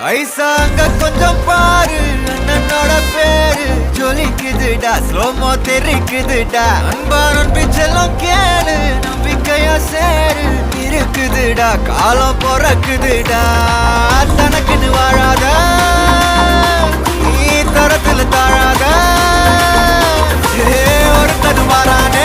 ஐசாங்க கொஞ்சம் பாரு அண்ணனோட பேரு ஜொலிக்குதுடா ஸ்லோமோ தெரிக்குதுடா அன்பான பிச்செல்லாம் கேளு நம்பிக்கையா சேரு இருக்குதுடா காலம் பிறக்குதுடா தனக்குன்னு வாழாத நீ தரத்துல தாழாத ஒரு கது மாறான